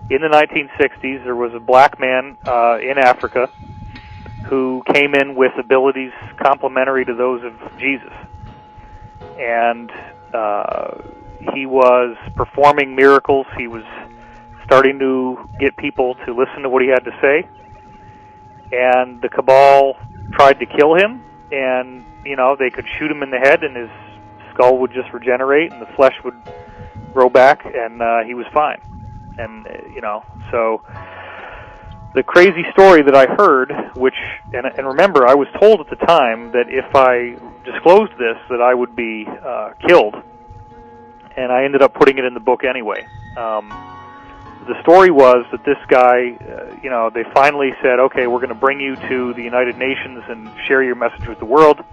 in the 1960s, there was a black man in Africa who came in with abilities complementary to those of Jesus. And he was performing miracles. He was starting to get people to listen to what he had to say. And the cabal tried to kill him, and, they could shoot him in the head, and his skull would just regenerate, and the flesh would grow back, and he was fine. And, so the crazy story that I heard, and remember, I was told at the time that if I disclosed this, that I would be killed, and I ended up putting it in the book anyway. The story was that this guy, they finally said, okay, we're going to bring you to the United Nations and share your message with the world.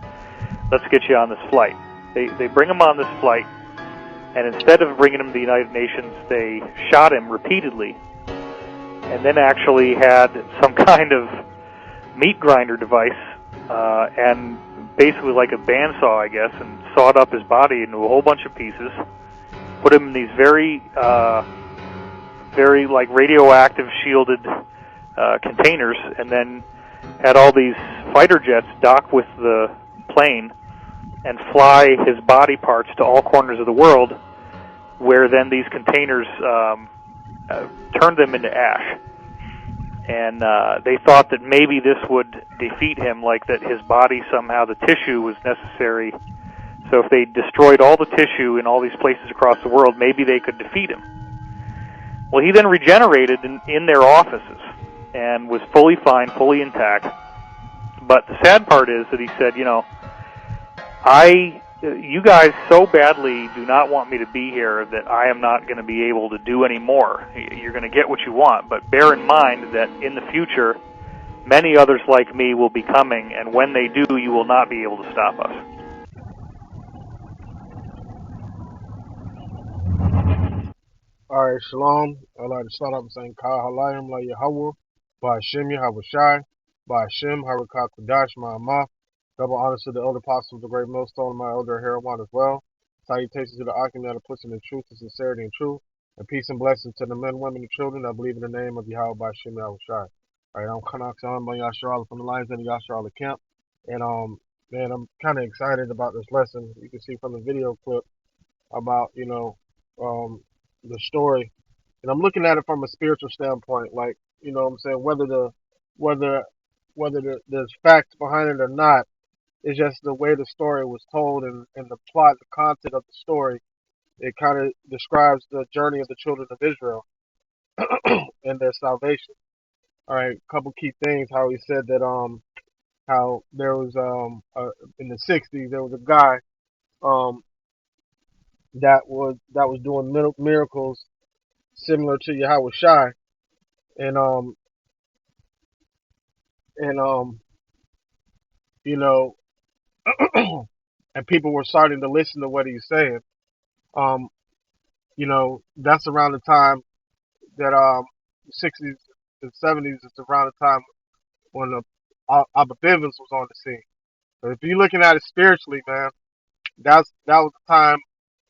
Let's get you on this flight. They bring him on this flight, and instead of bringing him to the United Nations, they shot him repeatedly, and then actually had some kind of meat grinder device, and basically like a bandsaw, I guess, and sawed up his body into a whole bunch of pieces, put him in these very like radioactive shielded containers, and then had all these fighter jets dock with the plane and fly his body parts to all corners of the world, where then these containers turned them into ash. And they thought that maybe this would defeat him, like that his body somehow, the tissue was necessary. So if they destroyed all the tissue in all these places across the world, maybe they could defeat him. Well, he then regenerated in their offices and was fully fine, fully intact. But the sad part is that he said, you guys so badly do not want me to be here that I am not going to be able to do any more. You're going to get what you want, but bear in mind that in the future, many others like me will be coming, and when they do, you will not be able to stop us. All right, shalom. I'd like to start off by saying, Ka halayim la Yahweh, by Hashem Yahweh Shai, by Hashem Harakah Kudash Ma'amah. Double honors to the elder apostles, the great millstone, and my elder Heroin as well. Salutations to the Akim that are pushing in truth and sincerity and truth. And peace and blessings to the men, women, and children that believe in the name of Yahweh by Hashem Yahweh Shai. All right, I'm Kanak Salam by Yasharala from the Lions and the Yasharala camp. And, man, I'm kind of excited about this lesson. You can see from the video clip about, the story, and I'm looking at it from a spiritual standpoint, like, what I'm saying, whether there's facts behind it or not. It's just the way the story was told, and the plot, the content of the story. It kind of describes the journey of the children of Israel and their salvation. All right, a couple key things. How he said that how there was in the '60s there was a guy um that was doing miracles similar to Yahweh Shai, and and you know and people were starting to listen to what he's saying. Um, that's around the time that 60s and 70s is around the time when the Abba Bivens was on the scene. But if you're looking at it spiritually, man, that was the time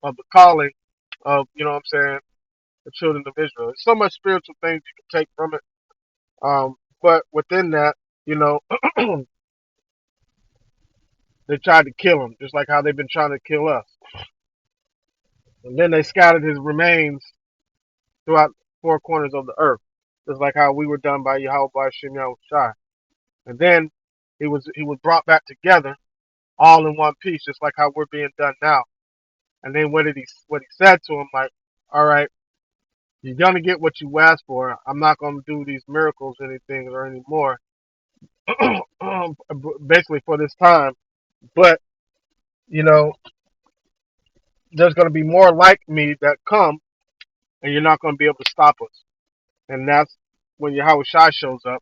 of the calling of, what I'm saying, the children of Israel. There's so much spiritual things you can take from it. But within that, you know, they tried to kill him, just like how they've been trying to kill us. And then they scattered his remains throughout the four corners of the earth, just like how we were done by Yahweh by Shem Yahweh Shai. And then he was brought back together, all in one piece, just like how we're being done now. And then what he said to him, like, all right, you're gonna get what you asked for. I'm not gonna do these miracles or anything or anymore, basically for this time. But you know, there's gonna be more like me that come, and you're not gonna be able to stop us. And that's when Yahweh Shai shows up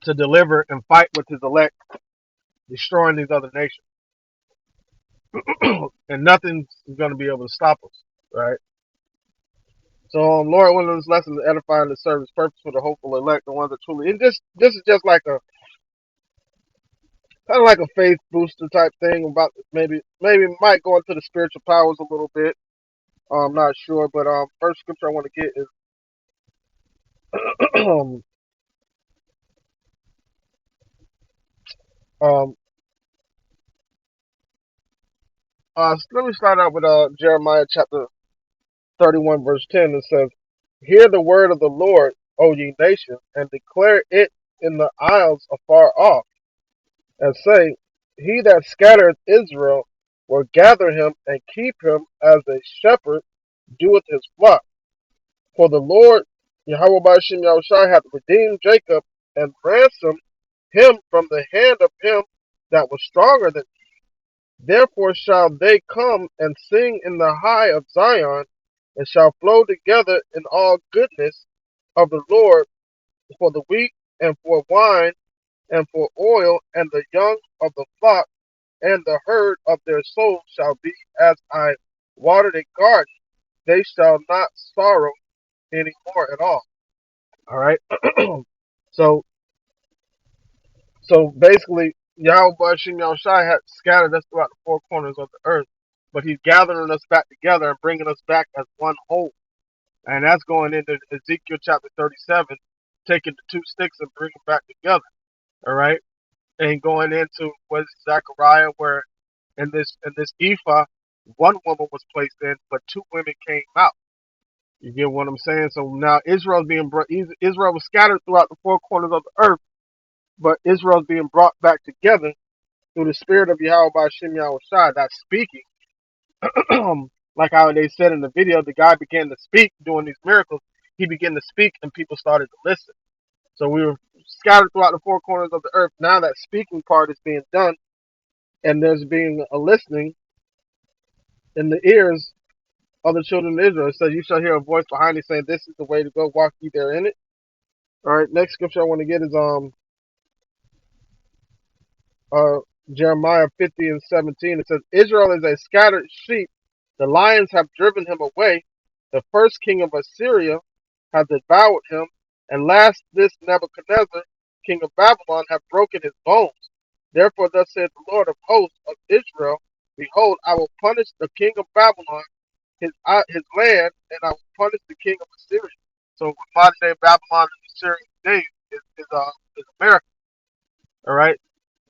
to deliver and fight with his elect, destroying these other nations. And nothing's going to be able to stop us, right? So, Lord, one of this lesson is edifying the service purpose for the hopeful elect, the ones that truly. And this is just like a kind of like a faith booster type thing about maybe might go into the spiritual powers a little bit, I'm not sure, but first scripture I want to get is um let me start out with Jeremiah chapter 31 verse 10. It says, "Hear the word of the Lord, O ye nations, and declare it in the isles afar off, and say, He that scattereth Israel will gather him and keep him as a shepherd doeth his flock. For the Lord Yahweh Bashim Yahushai hath redeemed Jacob and ransomed him from the hand of him that was stronger than he. Therefore shall they come and sing in the high of Zion, and shall flow together in all goodness of the Lord for the wheat and for wine and for oil, and the young of the flock and the herd of their souls shall be as I watered a garden. They shall not sorrow any more at all." All right. so so basically, Yahweh Bashim Yahushai had scattered us throughout the four corners of the earth, but He's gathering us back together and bringing us back as one whole. And that's going into Ezekiel chapter 37, taking the two sticks and bringing them back together. All right. And going into what is Zechariah, where in this ephah, one woman was placed in, but two women came out. You get what I'm saying? So now Israel was scattered throughout the four corners of the earth, but Israel's being brought back together through the spirit of Yahweh Bashim Yahushai that's speaking. Like how they said in the video, the guy began to speak doing these miracles. He began to speak and people started to listen. So we were scattered throughout the four corners of the earth. Now that speaking part is being done and there's being a listening in the ears of the children of Israel. It says, "You shall hear a voice behind you saying, This is the way to go, walk ye therein it." All right, next scripture I want to get is uh Jeremiah 50 and 17. It says, "Israel is a scattered sheep. The lions have driven him away. The first king of Assyria hath devoured him. And last this Nebuchadnezzar, king of Babylon, hath broken his bones. Therefore thus saith the Lord of hosts of Israel, Behold, I will punish the king of Babylon, his land, and I will punish the king of Assyria." So modern day Babylon and Assyria today is America. All right.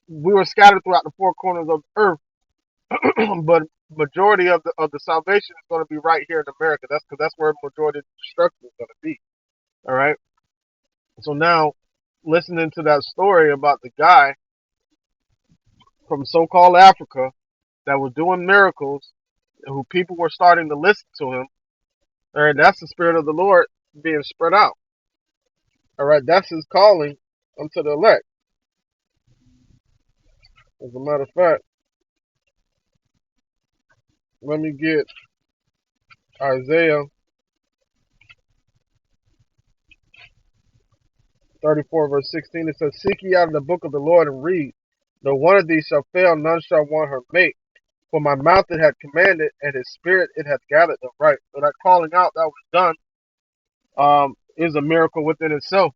We were scattered throughout the four corners of the earth, but majority of the salvation is going to be right here in America. That's because that's where majority of the destruction is going to be. All right. So now, listening to that story about the guy from so-called Africa that was doing miracles, who people were starting to listen to him. All right, that's the spirit of the Lord being spread out. All right, that's His calling unto the elect. As a matter of fact, let me get Isaiah 34 verse 16. It says, "Seek ye out of the book of the Lord and read. Though one of these shall fail, none shall want her mate. For my mouth it hath commanded, and His spirit it hath gathered them." Right. So that calling out that was done is a miracle within itself.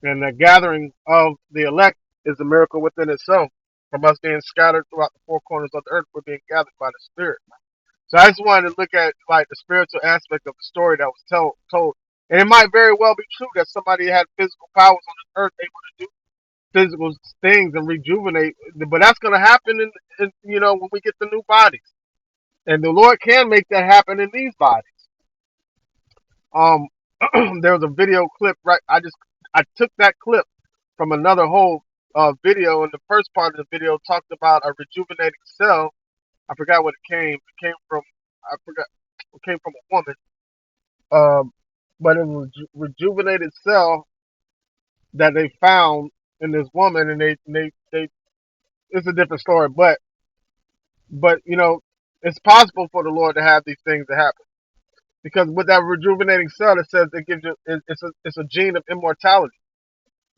And the gathering of the elect is a miracle within itself. From us being scattered throughout the four corners of the earth, we're being gathered by the Spirit. So I just wanted to look at like the spiritual aspect of the story that was told. And it might very well be true that somebody had physical powers on the earth able to do physical things and rejuvenate. But that's going to happen when we get the new bodies. And the Lord can make that happen in these bodies. Um, there was a video clip, right? I took that clip from another whole video, and the first part of the video talked about a rejuvenating cell. I forgot what it came. It came from I forgot. It came from a woman. But it was a rejuvenated cell that they found in this woman, and they it's a different story, but it's possible for the Lord to have these things to happen. Because with that rejuvenating cell, it says it gives you it's a gene of immortality.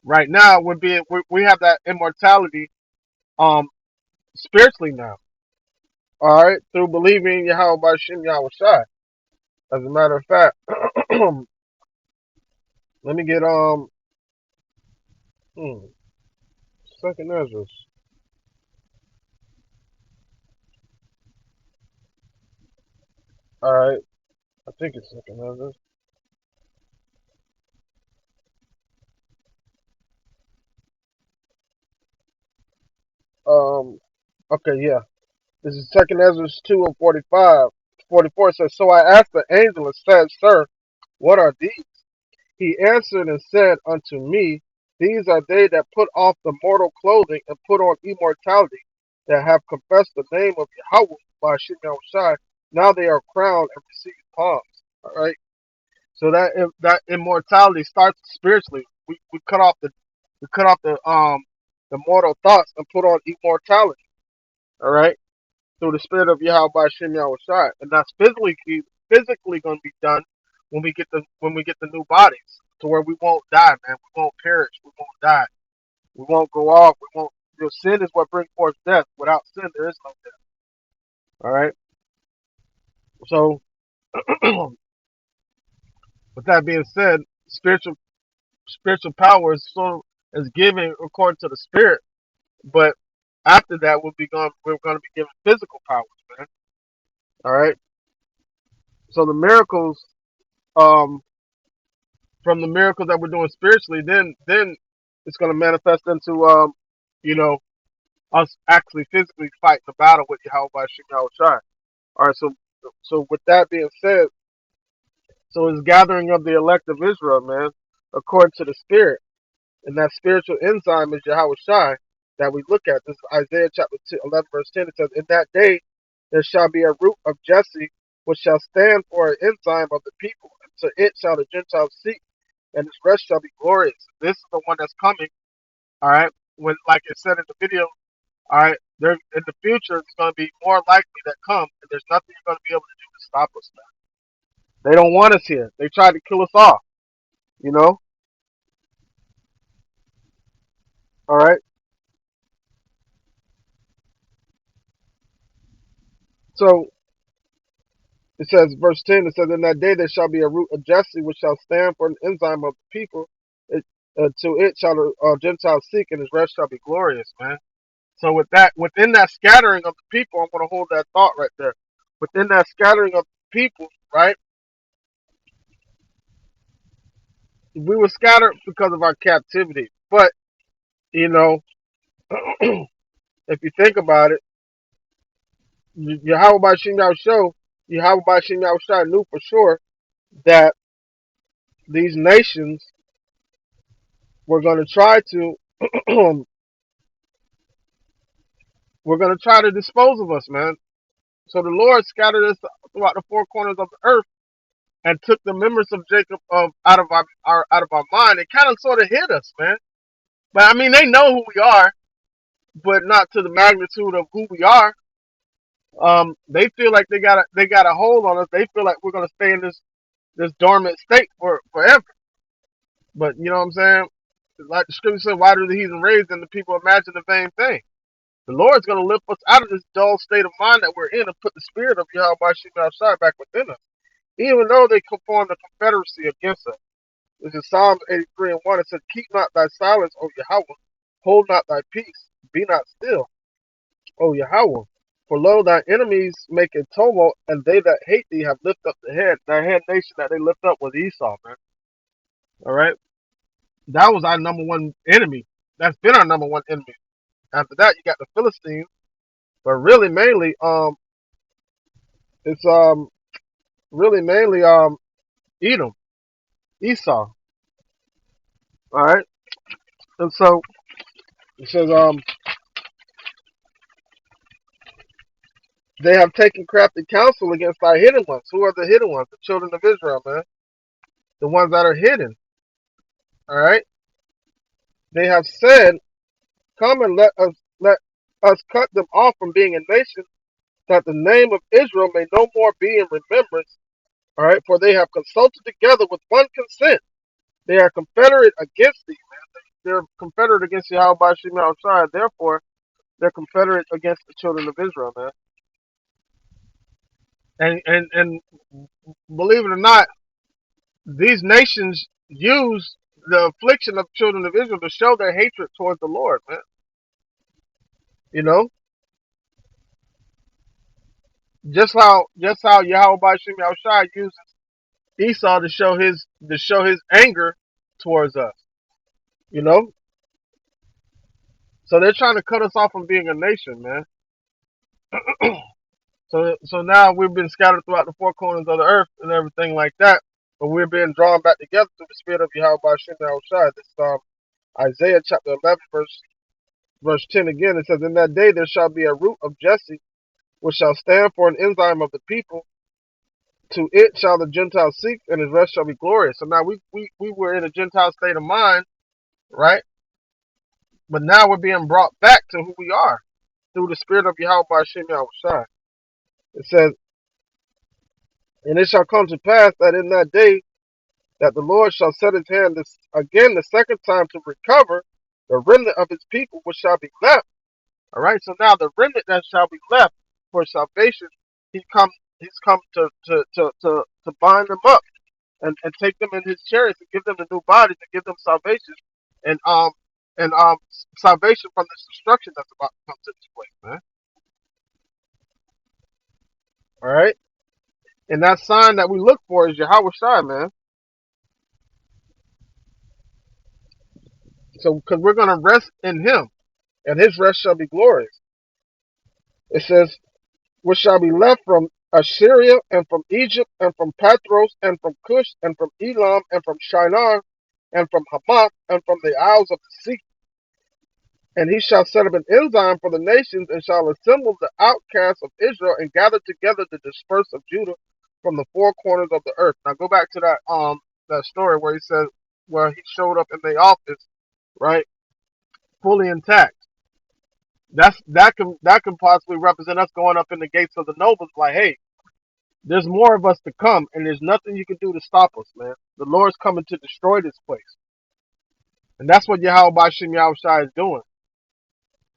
Right now, we have that immortality um spiritually now. All right, through believing Yahweh Bashim Yahweh Shai. As a matter of fact, let me get second Ezra. All right, I think it's second Ezra. Um, okay, yeah. This is second Ezra 2 and 45. 44 says, So I asked the angel and said, Sir, what are these? He answered and said unto me, These are they that put off the mortal clothing and put on immortality, that have confessed the name of Yahweh by Shimon Shai. Now they are crowned and receive palms. All right. So that immortality starts spiritually. We cut off the mortal thoughts and put on immortality. All right. Through the spirit of Yahweh by Shimon Shai, and that's physically going to be done when we get the new bodies, to where we won't die, man. We won't perish. We won't die. We won't go off. We won't. Your sin is what brings forth death. Without sin, there is no death. All right. So, with that being said, spiritual power is given according to the spirit, but after that, we're going to be given physical powers, man. All right. So the miracles, um, from the miracles that we're doing spiritually, then it's going to manifest into, you know, us actually physically fighting the battle with Yahweh by Shimon Shai. All right, so with that being said, so it's gathering of the elect of Israel, man, according to the Spirit, and that spiritual enzyme is Yahweh Shai that we look at. This is Isaiah chapter 11, verse 10. It says, "In that day there shall be a root of Jesse, which shall stand for an enzyme of the people, and to it shall the Gentiles seek, and its rest shall be glorious." This is the one that's coming. All right, when like it said in the video. All right, there in the future it's going to be more likely that come, and there's nothing you're going to be able to do to stop us now. They don't want us here. They tried to kill us off. You know. All right. So it says, verse 10. It says, "In that day there shall be a root of Jesse, which shall stand for an enzyme of the people. It, to it shall the Gentiles seek, and his rest shall be glorious." Man. So within that scattering of the people, I'm going to hold that thought right there. Within that scattering of the people, right? We were scattered because of our captivity, but you know, if you think about it, Yahweh Bashim Yahushua, Yahweh Bashim Yahushua knew for sure that these nations were going to try to, we're going to try to dispose of us, man. So the Lord scattered us throughout the four corners of the earth and took the members of Jacob out of our mind. It kind of sort of hit us, man. But I mean, they know who we are, but not to the magnitude of who we are. They feel like they got a hold on us. They feel like we're gonna stay in this dormant state for forever. But you know what I'm saying? Like the scripture said, why do the heathen rage and the people imagine the vain thing? The Lord's gonna lift us out of this dull state of mind that we're in and put the spirit of Yahweh outside back within us. Even though they formed a confederacy against us. This is Psalms 83 and 1. It says, "Keep not thy silence, O Yahweh. Hold not thy peace. Be not still, O Yahweh. For lo, thy enemies make a tumult, and they that hate thee have lifted up the head." The head nation that they lift up was Esau, man. All right, that was our number one enemy. That's been our number one enemy. After that, you got the Philistines, but really mainly, it's really mainly Edom, Esau. All right, and so it says they have taken crafty counsel against thy hidden ones. Who are the hidden ones? The children of Israel, man. The ones that are hidden. All right, they have said, "Come and let us cut them off from being a nation, that the name of Israel may no more be in remembrance." All right, for they have consulted together with one consent. They are confederate against thee, man. They're confederate against Yahweh by Shema outside. Therefore, they're confederate against the children of Israel, man. And believe it or not, these nations use the affliction of children of Israel to show their hatred towards the Lord, man. You know, Just how Yahweh Bashim Yahushua uses Esau to show his anger towards us. You know? So they're trying to cut us off from being a nation, man. So now we've been scattered throughout the four corners of the earth and everything like that, but we're being drawn back together through the spirit of Yahweh Bashim Yahushua. This Isaiah chapter 11, verse 10 again. It says, "In that day there shall be a root of Jesse, which shall stand for an enzyme of the people. To it shall the Gentiles seek, and his rest shall be glorious." So now we were in a Gentile state of mind, right? But now we're being brought back to who we are through the spirit of Yahweh Bashim Yahushua. It says, "And it shall come to pass that in that day that the Lord shall set his hand again the second time to recover the remnant of his people which shall be left." All right, so now the remnant that shall be left for salvation, he's come to bind them up and take them in his chariots and give them the new bodies and give them salvation and salvation from this destruction that's about to come to this place, man. All right, and that sign that we look for is Yahweh Shai, man. So because we're gonna rest in him, and his rest shall be glorious. It says, "Which shall be left from Assyria, and from Egypt, and from Pathros, and from Cush, and from Elam, and from Shinar, and from Hamath, and from the isles of the sea. And he shall set up an ensign for the nations, and shall assemble the outcasts of Israel, and gather together the dispersed of Judah from the four corners of the earth." Now go back to that story where he says where he showed up in the office, right, fully intact. That can possibly represent us going up in the gates of the nobles, like, hey, there's more of us to come, and there's nothing you can do to stop us, man. The Lord's coming to destroy this place. And that's what Yahweh Bashim Yahushua is doing.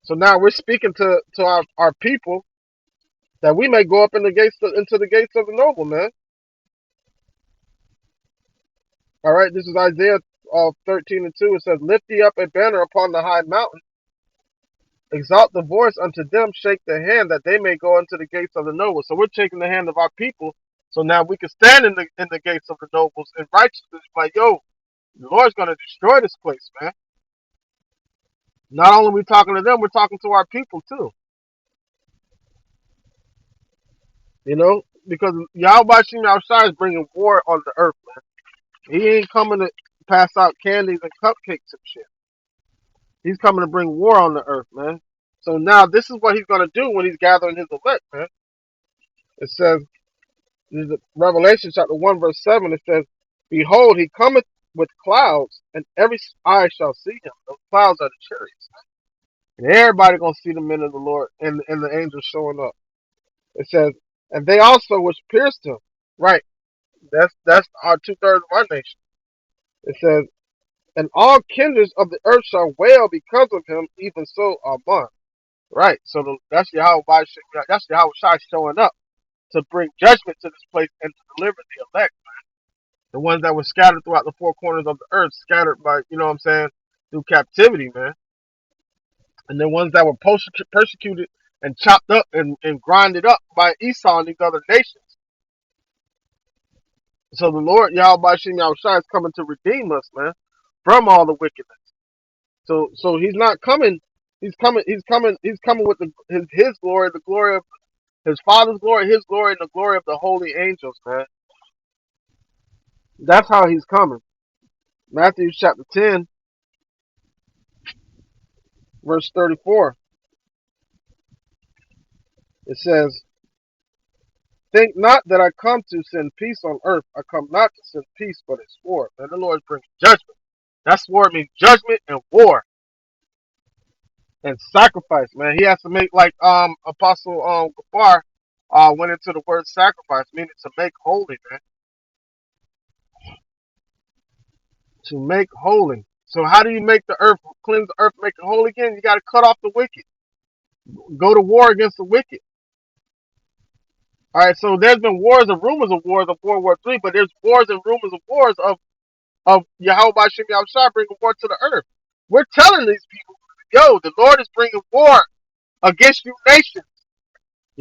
So now we're speaking to our people that we may go up into the gates of the noble, man. All right, this is Isaiah 13 and 2. It says, "Lift ye up a banner upon the high mountain, exalt the voice unto them, shake the hand, that they may go into the gates of the noble." So we're taking the hand of our people, so now we can stand in the gates of the nobles in righteousness. Like, yo, the Lord's gonna destroy this place, man. Not only are we talking to them, we're talking to our people too. You know, because Yahweh Bashim Yahushua is bringing war on the earth, man. He ain't coming to pass out candies and cupcakes and shit. He's coming to bring war on the earth, man. So now this is what he's gonna do when he's gathering his elect, man. It says, Revelation chapter 1 verse 7. It says, "Behold, he cometh with clouds, and every eye shall see him." Those clouds are the chariots, and everybody gonna see the men of the Lord and the angels showing up. It says, "And they also which pierced him." Right. That's our 2/3 of our nation. It says, "And all kindreds of the earth shall wail because of him, even so Amen." Right. So that's Yahweh Bashim. That's Yahweh Shai showing up to bring judgment to this place and to deliver the elect, the ones that were scattered throughout the four corners of the earth, scattered by, you know what I'm saying, through captivity, man. And the ones that were persecuted and chopped up and grinded up by Esau and these other nations. So the Lord, Yahweh Bashim Yahushua, is coming to redeem us, man, from all the wickedness. So he's not coming. He's coming with his glory, the glory of his Father's glory, his glory, and the glory of the holy angels, man. That's how he's coming. Matthew chapter 10, verse 34. It says, "Think not that I come to send peace on earth. I come not to send peace, but a sword." And the Lord brings judgment. That sword means judgment and war and sacrifice, man. He has to make, like Apostle Gafar went into the word sacrifice, meaning to make holy, man. To make holy. So how do you make the earth, cleanse the earth, make it holy again? You got to cut off the wicked. Go to war against the wicked. All right, so there's been wars and rumors of wars of World War III, but there's wars and rumors of wars of Yahweh Bashim Yahushua bringing war to the earth. We're telling these people, yo, the Lord is bringing war against you nations.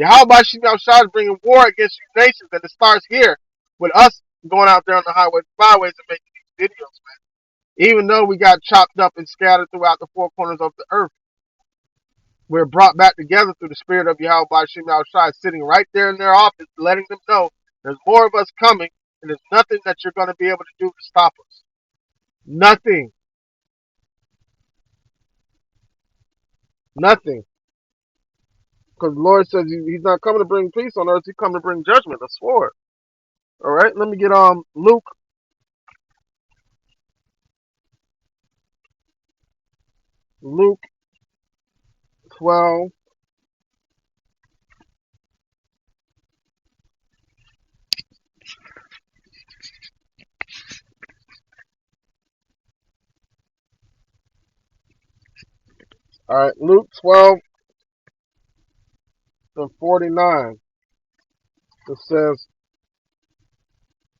Yahweh Shem Shah is bringing war against these nations, and it starts here with us going out there on the highways and byways and making these videos, man. Even though we got chopped up and scattered throughout the four corners of the earth, we're brought back together through the spirit of Yahweh Shem Shah sitting right there in their office, letting them know there's more of us coming, and there's nothing that you're going to be able to do to stop us. Nothing. Nothing. Because the Lord says he's not coming to bring peace on earth, he's coming to bring judgment, a sword. All right, let me get Luke. Luke 12. All right, Luke 12 to 49. It says,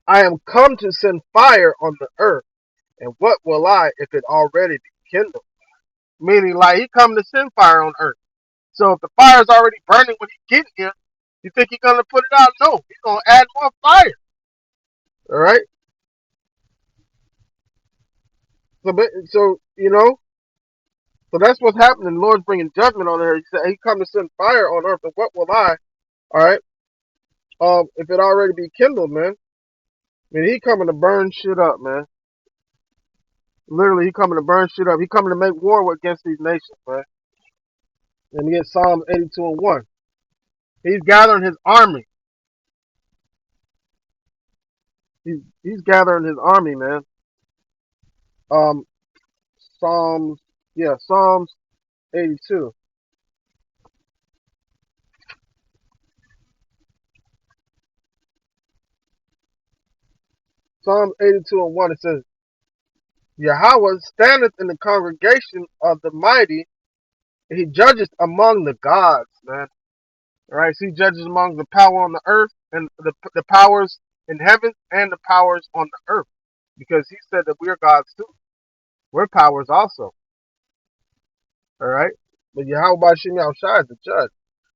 I am come to send fire on the earth, and what will I if it already be kindled? Meaning, like, he come to send fire on earth. So if the fire is already burning when he gets here, you think he's going to put it out? No, he's going to add more fire. All right? So so that's what's happening. The Lord's bringing judgment on her. He said he come to send fire on earth, and what will I? All right? If it already be kindled, man. I mean, he coming to burn shit up, man. Literally, he coming to burn shit up. He coming to make war against these nations, man. And he get Psalm 82 and 1. He's gathering his army. He's gathering his army, man. Um, Psalms 82. Psalm 82 and 1, it says, Yahweh standeth in the congregation of the mighty, and he judges among the gods, man. All right, so he judges among the power on the earth and the powers in heaven and the powers on the earth, because he said that we're gods too. We're powers also. All right, but Yahweh Shem Shai is the judge.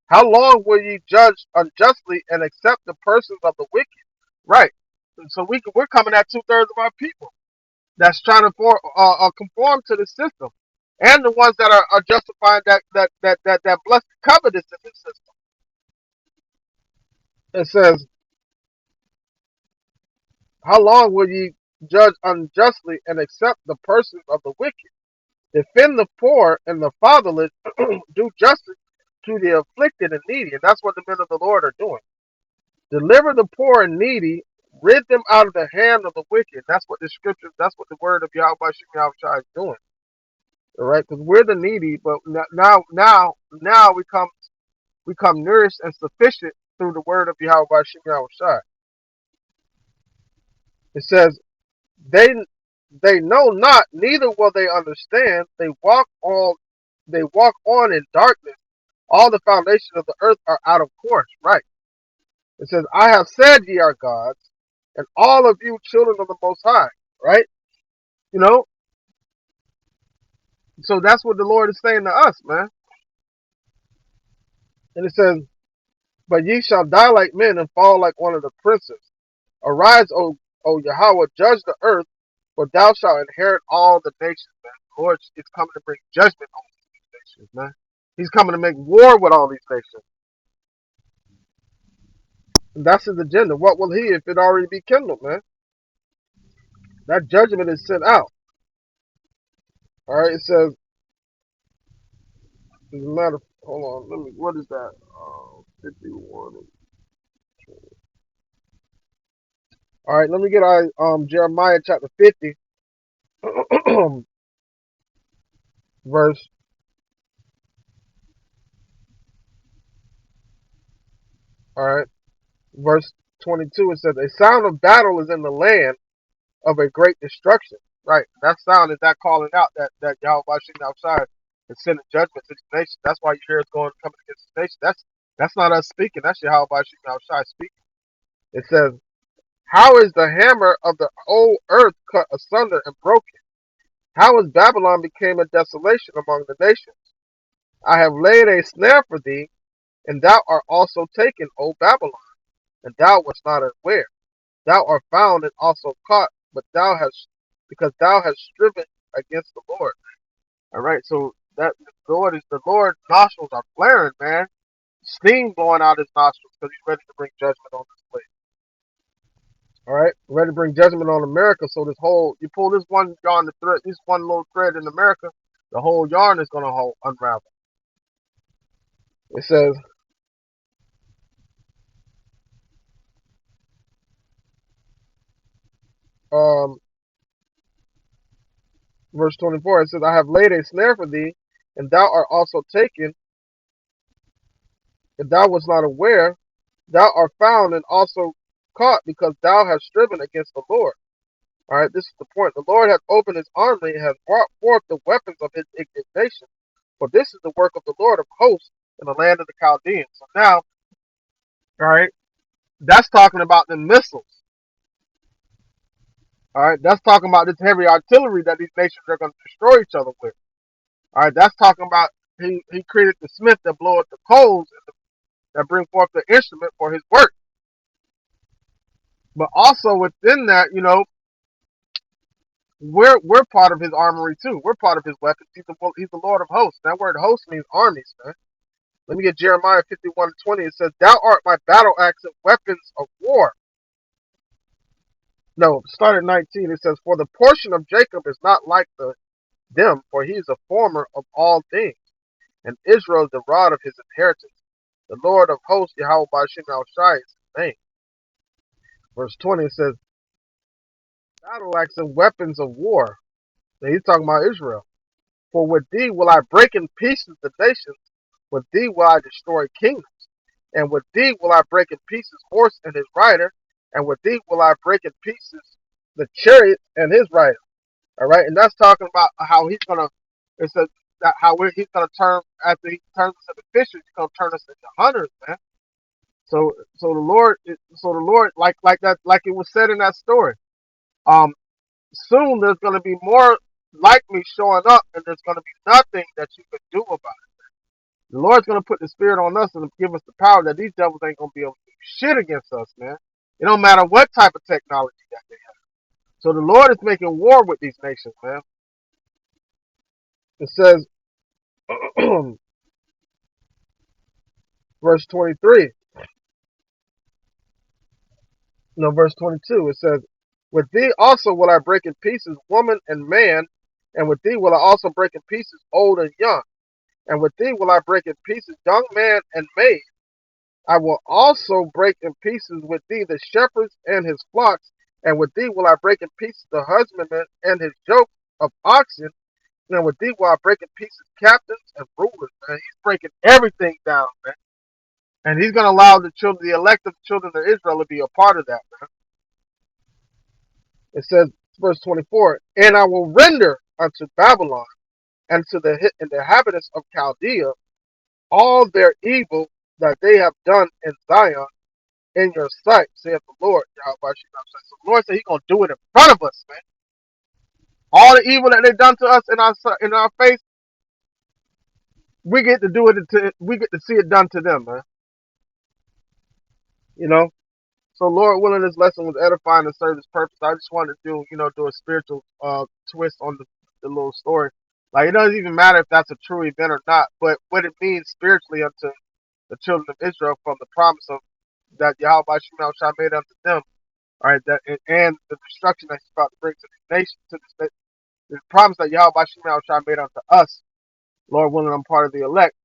How long will ye judge unjustly and accept the persons of the wicked? Right. And so we're coming at 2/3 of our people that's trying to conform to the system, and the ones that are justifying that blessed covetous in the system. It says, how long will ye judge unjustly and accept the persons of the wicked? Defend the poor and the fatherless, do justice to the afflicted and needy. And that's what the men of the Lord are doing. Deliver the poor and needy, rid them out of the hand of the wicked. That's what the scriptures, that's what the word of Yahweh Shem Shai is doing. All right, because we're the needy, but now we come nourished and sufficient through the word of Yahweh Shem Shai. It says, They know not, neither will they understand. They walk on in darkness. All the foundations of the earth are out of course. Right. It says, I have said ye are gods, and all of you children of the Most High. Right? You know? So that's what the Lord is saying to us, man. And it says, but ye shall die like men and fall like one of the princes. Arise, O Yahweh, judge the earth, for thou shalt inherit all the nations, man. The Lord is coming to bring judgment on these nations, man. He's coming to make war with all these nations. And that's his agenda. What will he if it already be kindled, man? That judgment is sent out. All right, it says, as a matter of, hold on, what is that? 51. All right, let me get Jeremiah chapter 50, verse, all right, verse 22. It says, a sound of battle is in the land of a great destruction. Right. That sound is that calling out that Yahweh Shem outside is sending judgment to the nation. That's why you hear us coming against the nation. That's not us speaking. That's Yahweh Shem outside speaking. It says, how is the hammer of the whole earth cut asunder and broken? How is Babylon became a desolation among the nations? I have laid a snare for thee, and thou art also taken, O Babylon, and thou wast not aware. Thou art found and also caught, but thou hast because thou hast striven against the Lord. All right, so that the Lord nostrils are flaring, man. Steam blowing out his nostrils because he's ready to bring judgment on this place. All right, ready to bring judgment on America. So this whole you pull this one yarn, the thread, this one little thread in America, the whole yarn is gonna unravel. It says, um, verse 24. It says, "I have laid a snare for thee, and thou art also taken, and thou wast not aware. Thou art found and also caught, because thou hast striven against the Lord." All right, this is the point. The Lord hath opened his army and hath brought forth the weapons of his indignation. For this is the work of the Lord of hosts in the land of the Chaldeans. So now, all right, that's talking about the missiles. All right, that's talking about this heavy artillery that these nations are going to destroy each other with. All right, that's talking about he created the smith that bloweth the coals and that bring forth the instrument for his work. But also within that, we're part of his armory too. We're part of his weapons. He's the Lord of hosts. That word host means armies, man. Let me get Jeremiah 51:20. It says, "Thou art my battle axe and weapons of war." No, start at 19. It says, "For the portion of Jacob is not like them, for he is a former of all things, and Israel is the rod of his inheritance. The Lord of hosts, Yahweh Ba'ashem Shai, is his name." Verse 20 says, "Battle axe and weapons of war." Now he's talking about Israel. "For with thee will I break in pieces the nations, with thee will I destroy kingdoms, and with thee will I break in pieces horse and his rider, and with thee will I break in pieces the chariot and his rider." All right, and that's talking about how he's gonna. It says that he's gonna turn after he turns us into fishers, he's gonna turn us into hunters, man. So the Lord, like that, like it was said in that story. Um, Soon there's gonna be more like me showing up, and there's gonna be nothing that you can do about it. The Lord's gonna put the Spirit on us and give us the power that these devils ain't gonna be able to do shit against us, man. It don't matter what type of technology that they have. So the Lord is making war with these nations, man. It says, verse 23. No, verse 22. It says, "With thee also will I break in pieces woman and man, and with thee will I also break in pieces old and young. And with thee will I break in pieces young man and maid. I will also break in pieces with thee the shepherds and his flocks, and with thee will I break in pieces the husbandman and his yoke of oxen, and with thee will I break in pieces captains and rulers." Man, he's breaking everything down, man. And he's going to allow the elect of the children of Israel to be a part of that, man. It says, verse 24, "And I will render unto Babylon and to the inhabitants of Chaldea all their evil that they have done in Zion in your sight, saith the Lord." Yahweh. So the Lord said he's going to do it in front of us, man. All the evil that they've done to us in our face, we get to do it. We get to see it done to them, man. You know. So Lord willing, this lesson was edifying and served its purpose. I just wanted to do a spiritual twist on the little story. Like it doesn't even matter if that's a true event or not, but what it means spiritually unto the children of Israel from the promise of that Yahweh Shemel Shah made unto them. All right, and the destruction that he's about to bring to these nations, the promise that Yahweh Shemel Shah made unto us. Lord willing, I'm part of the elect,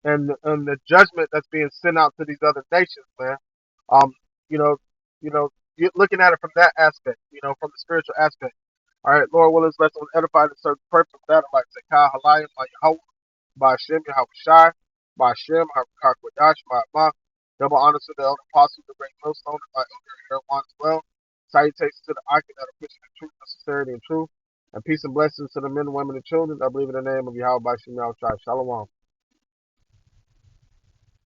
and the judgment that's being sent out to these other nations, man. Um, you know, you're looking at it from that aspect, from the spiritual aspect. All right, Lord willing, this lesson was edified and served the purpose of that. I'd like to say, Ka Halayim, by Yahweh, by Hashem, Yahweh Shai, by Hashem, Hakwadash, by Ma. Double honors to the elder apostles, the great millstone, and by Elder Aaron as well. Salutations to the icon that are preaching the truth, the sincerity, and truth. And peace and blessings to the men, women, and children. I believe in the name of Yahweh by Shem Shai. Shalom.